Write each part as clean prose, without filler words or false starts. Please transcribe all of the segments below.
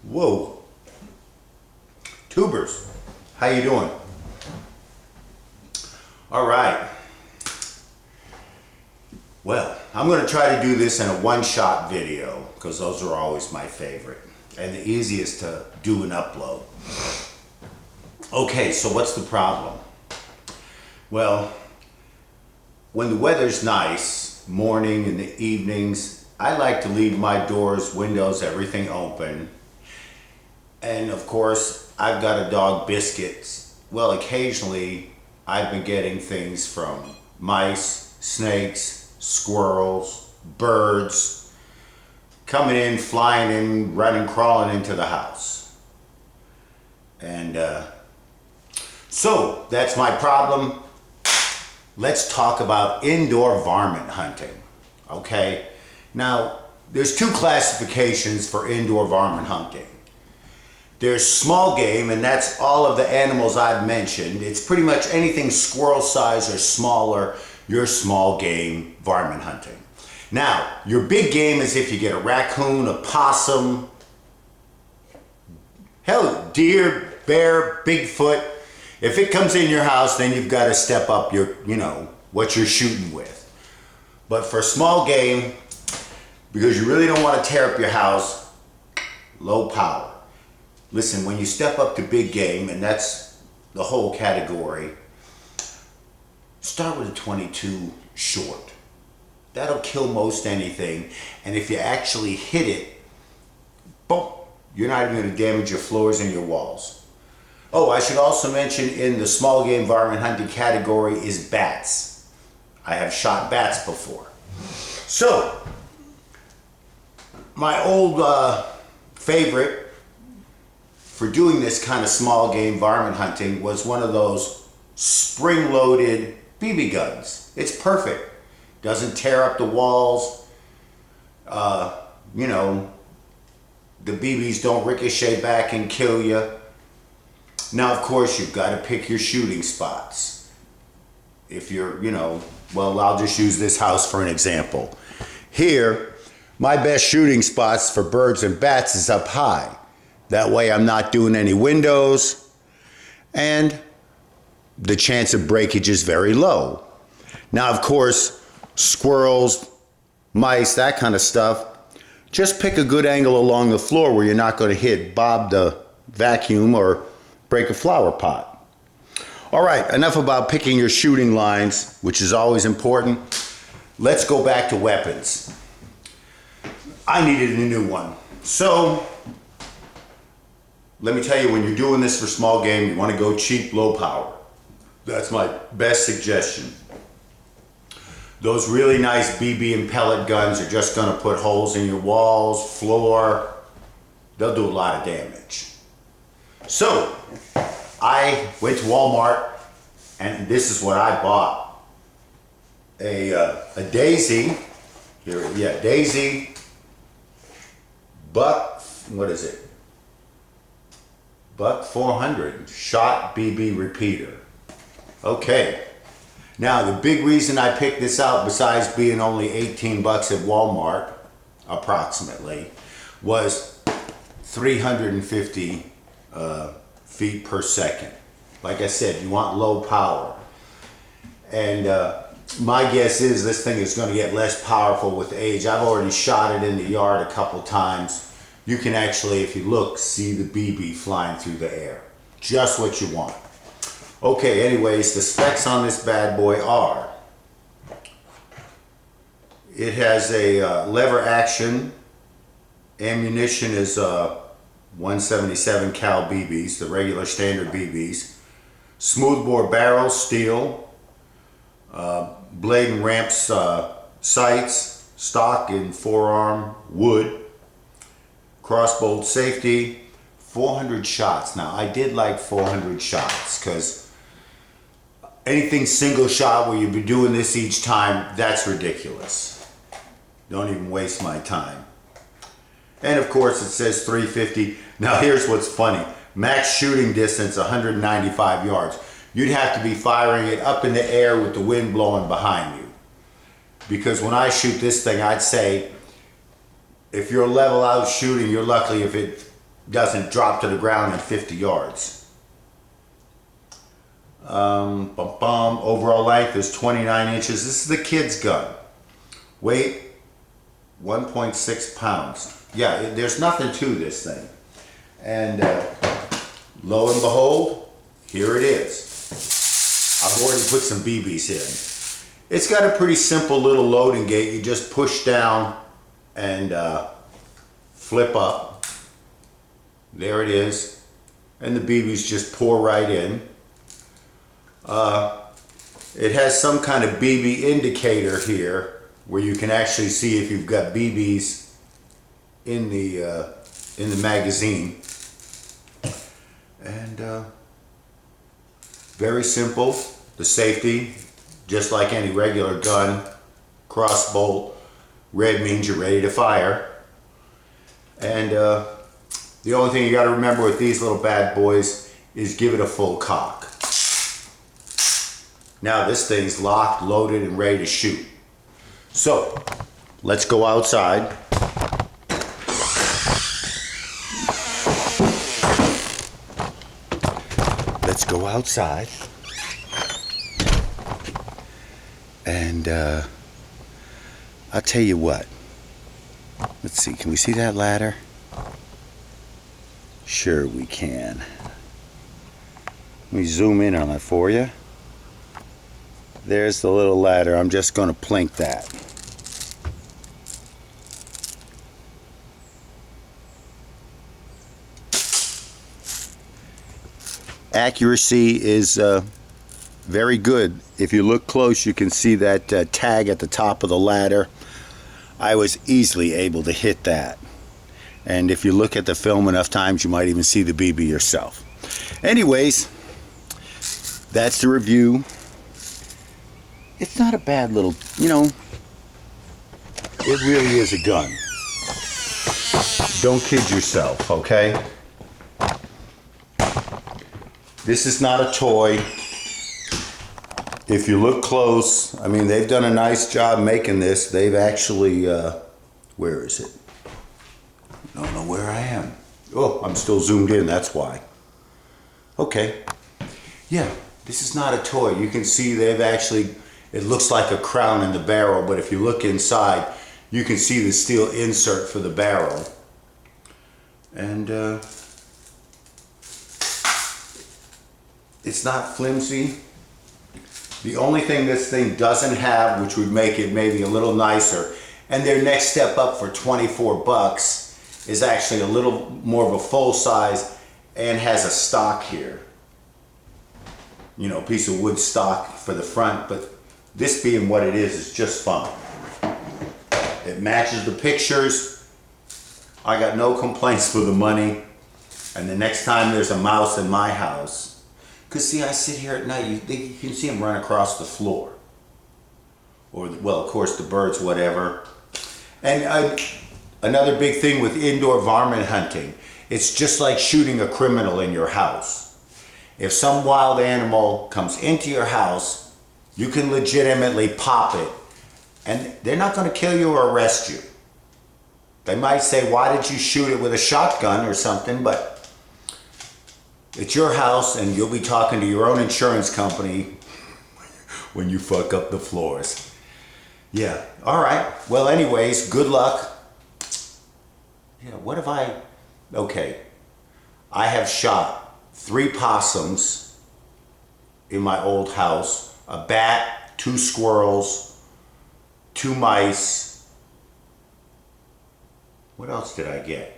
Whoa. Tubers, how you doing? All right. Well, I'm going to try to do this in a one-shot video because those are always my favorite and the easiest to do and upload. Okay, so what's the problem? Well, when the weather's nice, morning and the evenings, I like to leave my doors, windows, everything open. And of course, I've got a dog, Biscuits. Well, occasionally I've been getting things from mice, snakes, squirrels, birds, coming in, flying in, running, crawling into the house. And so that's my problem. Let's talk about indoor varmint hunting, okay? Now, there's two classifications for indoor varmint hunting. There's small game, and that's all of the animals I've mentioned. It's pretty much anything squirrel size or smaller, your small game varmint hunting. Now, your big game is if you get a raccoon, a possum, hell, deer, bear, Bigfoot. If it comes in your house, then you've got to step up your, what you're shooting with. But for small game, because you really don't want to tear up your house, low power. Listen, when you step up to big game, and that's the whole category, start with a 22 short. That'll kill most anything. And if you actually hit it, boom, you're not even going to damage your floors and your walls. Oh, I should also mention in the small game varmint hunting category is bats. I have shot bats before. So, my old favorite for doing this kind of small game varmint hunting was one of those spring-loaded BB guns. It's perfect. Doesn't tear up the walls. The BBs don't ricochet back and kill you. Now, of course, you've got to pick your shooting spots. If you're, well, I'll just use this house for an example. Here, my best shooting spots for birds and bats is up high. That way I'm not doing any windows, and the chance of breakage is very low. Now, of course, squirrels, mice, that kind of stuff, just pick a good angle along the floor where you're not going to hit Bob the vacuum or break a flower pot. All right, enough about picking your shooting lines, which is always important. Let's go back to weapons. I needed a new one. So, let me tell you, when you're doing this for small game, you want to go cheap, low power. That's my best suggestion. Those really nice BB and pellet guns are just going to put holes in your walls, floor. They'll do a lot of damage. So, I went to Walmart, and this is what I bought. A Daisy, Daisy, Buck 400 shot BB repeater. Okay, now the big reason I picked this out, besides being only 18 bucks at Walmart, approximately, was 350 feet per second. Like I said, you want low power. And my guess is this thing is going to get less powerful with age. I've already shot it in the yard a couple times. You can actually, if you look, see the BB flying through the air. Just what you want. Okay, anyways, the specs on this bad boy are, it has a lever action. Ammunition is 177 cal BBs, the regular standard BBs. Smoothbore barrel, steel. Blade and ramps, sights, stock and forearm, wood. Crossbolt safety, 400 shots. Now, I did like 400 shots because anything single shot where you'd be doing this each time, that's ridiculous. Don't even waste my time. And of course, it says 350. Now, here's what's funny. Max shooting distance, 195 yards. You'd have to be firing it up in the air with the wind blowing behind you. Because when I shoot this thing, I'd say, if you're level out shooting, you're lucky if it doesn't drop to the ground in 50 yards. Overall length is 29 inches. This is the kid's gun. Weight, 1.6 pounds. Yeah, there's nothing to this thing. And lo and behold, here it is. I've already put some BBs in. It's got a pretty simple little loading gate. You just push down and flip up. There it is. And the BBs just pour right in. It has some kind of BB indicator here where you can actually see if you've got BBs in the magazine. And very simple. The safety, just like any regular gun, cross bolt. Red means you're ready to fire. And the only thing you got to remember with these little bad boys is give it a full cock. Now this thing's locked, loaded, and ready to shoot. So, let's go outside. Let's go outside. And I'll tell you what. Let's see, can we see that ladder? Sure we can. Let me zoom in on it for you. There's the little ladder. I'm just going to plink that. Accuracy is very good. If you look close, you can see that tag at the top of the ladder. I was easily able to hit that. And if you look at the film enough times, you might even see the BB yourself. Anyways, that's the review. It's not a bad little, you know, it really is a gun. Don't kid yourself, okay? This is not a toy. If you look close, I mean, they've done a nice job making this. They've actually, where is it? I don't know where I am. Oh, I'm still zoomed in, that's why. Okay. Yeah, this is not a toy. You can see they've actually, it looks like a crown in the barrel, but if you look inside, you can see the steel insert for the barrel. And it's not flimsy. The only thing this thing doesn't have, which would make it maybe a little nicer, and their next step up for 24 bucks, is actually a little more of a full size and has a stock here. You know, a piece of wood stock for the front, but this being what it is just fine. It matches the pictures. I got no complaints for the money. And the next time there's a mouse in my house, because see, I sit here at night, you can see them run across the floor. Or, well, of course, the birds, whatever. And another big thing with indoor varmint hunting, it's just like shooting a criminal in your house. If some wild animal comes into your house, you can legitimately pop it, and they're not going to kill you or arrest you. They might say, why did you shoot it with a shotgun or something, but it's your house and you'll be talking to your own insurance company when you fuck up the floors. Yeah, all right. Well, anyways, good luck. Yeah, what have I... Okay. I have shot 3 possums in my old house, a bat, 2 squirrels, 2 mice. What else did I get?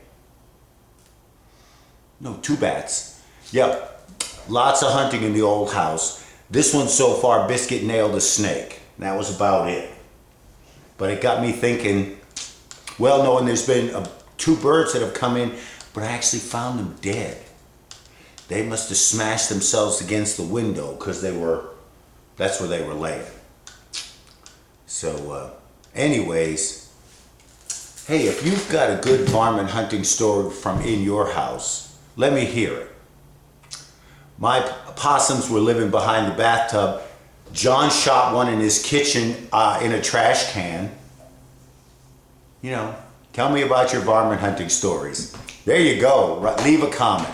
No, 2 bats. Yep, lots of hunting in the old house. This one so far, Biscuit nailed a snake. That was about it. But it got me thinking, well, knowing there's been 2 birds that have come in, but I actually found them dead. They must have smashed themselves against the window because that's where they were laying. So, anyways, hey, if you've got a good varmint hunting story from in your house, let me hear it. My possums were living behind the bathtub. John shot one in his kitchen in a trash can. You know, Tell me about your varmint hunting stories. There you go. Leave a comment.